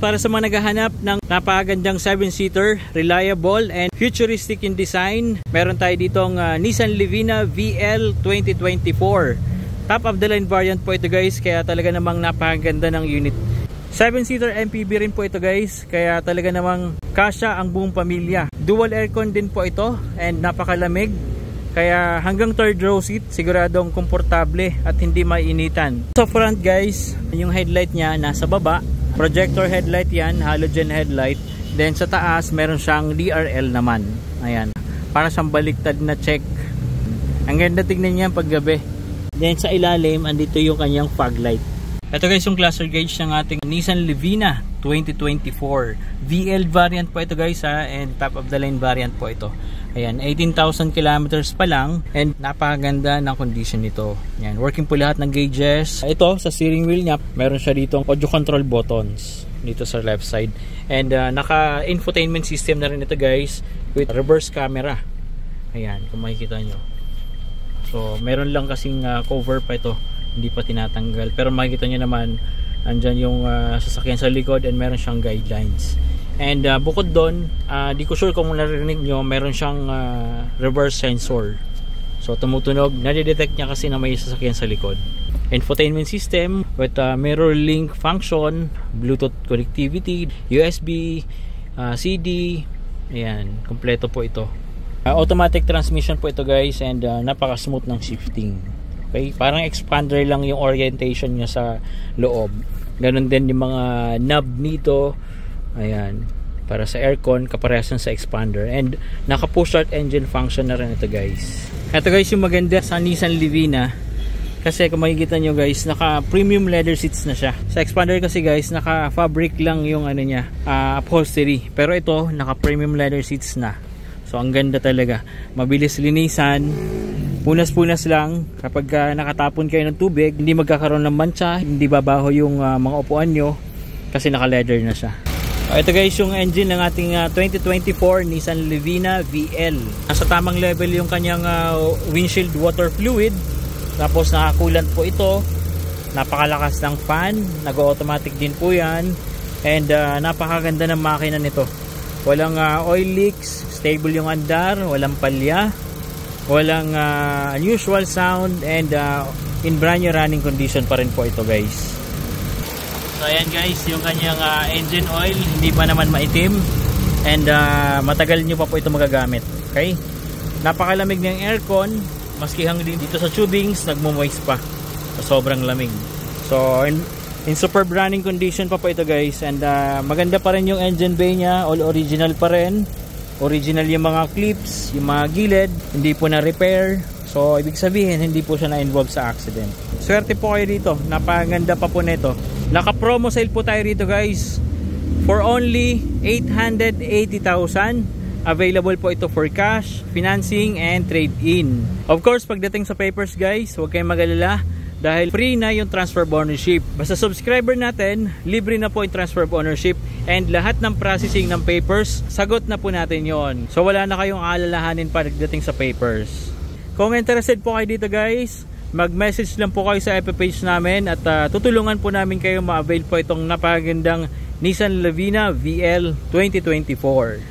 para sa mga naghahanap ng napakagandang 7-seater, reliable and futuristic in design, meron tayo ditong Nissan Livina VL 2024. Top of the line variant po ito guys, kaya talaga namang napakaganda ng unit. 7-seater MPV rin po ito guys, kaya talaga namang kasya ang buong pamilya. Dual aircon din po ito and napakalamig. Kaya hanggang third row seat, siguradong komportable at hindi mainitan. Sa front guys, yung headlight niya nasa baba. Projector headlight yan, halogen headlight. Then sa taas, meron siyang DRL naman. Ayan, para siyang baliktad na check. Ang ganda tignan niya paggabi. Then sa ilalim, andito yung kanyang fog light. Ito guys yung cluster gauge ng ating Nissan Livina 2024. VL variant po ito guys ha, and top of the line variant po ito. Ayan, 18,000 kilometers pa lang and napakaganda ng condition nito. Ayan, working po lahat ng gauges. Ito sa steering wheel niya, meron siya dito audio control buttons dito sa left side. And naka infotainment system na rin ito guys with reverse camera. Ayan, kung makikita nyo. So, meron lang kasing cover pa ito, hindi pa tinatanggal. Pero makikita nyo naman, andyan yung sasakyan sa likod and meron siyang guidelines. And bukod doon, di ko sure kung narinig nyo, meron siyang reverse sensor. So tumutunog, nadidetect niya kasi na may sasakyan sa likod. Infotainment system with mirror link function, Bluetooth connectivity, USB, CD. Ayan, kompleto po ito. Automatic transmission po ito guys, and napaka smooth ng shifting. Okay, parang expander lang yung orientation niya sa loob. Ganon din yung mga knob nito. Ayan, para sa aircon, kaparehas sa expander. And naka push start engine function na rin ito guys. Ito guys yung maganda sa Nissan Livina, kasi kung makikita nyo guys, naka premium leather seats na siya. Sa expander kasi guys, naka fabric lang yung ano niya, upholstery. Pero ito, naka premium leather seats na. So ang ganda talaga, mabilis linisan, punas-punas lang. Kapag nakatapon kayo ng tubig, hindi magkakaroon ng mancha, hindi babaho yung mga upuan nyo kasi naka leather na siya. Ito guys yung engine ng ating 2024 Nissan Livina VL. Nasa tamang level yung kanyang windshield water fluid. Tapos naka-coolant po ito. Napakalakas ng fan, nag-automatic din po yan. And napakaganda ng makina nito. Walang oil leaks, stable yung andar, walang palya, walang unusual sound, and in brand new running condition pa rin po ito guys. So ayan guys, yung kanyang engine oil hindi pa naman maitim, and matagal nyo pa po ito magagamit. Okay, napakalamig ng aircon, maski hanggang dito sa tubings nagmo-moist pa, so sobrang lamig. So in superb running condition pa po ito guys, and maganda pa rin yung engine bay nya, all original pa rin. Original yung mga clips, yung mga gilid, hindi po na repair. So ibig sabihin hindi po siya na-involve sa accident. Swerte po kayo dito, napaganda pa po nito. Naka promo sale po tayo rito guys for only 880,000. Available po ito for cash, financing, and trade-in. Of course, pagdating sa papers guys, huwag kayong mag-alala dahil free na yung transfer of ownership. Basta subscriber natin, libre na po yung transfer of ownership, and lahat ng processing ng papers, sagot na po natin yon. So wala na kayong aalalahanin pagdating sa papers. Kung interested po kayo dito guys, mag-message lang po kayo sa FB page namin, at tutulungan po namin kayo ma-avail po itong napakagandang Nissan Livina VL 2024.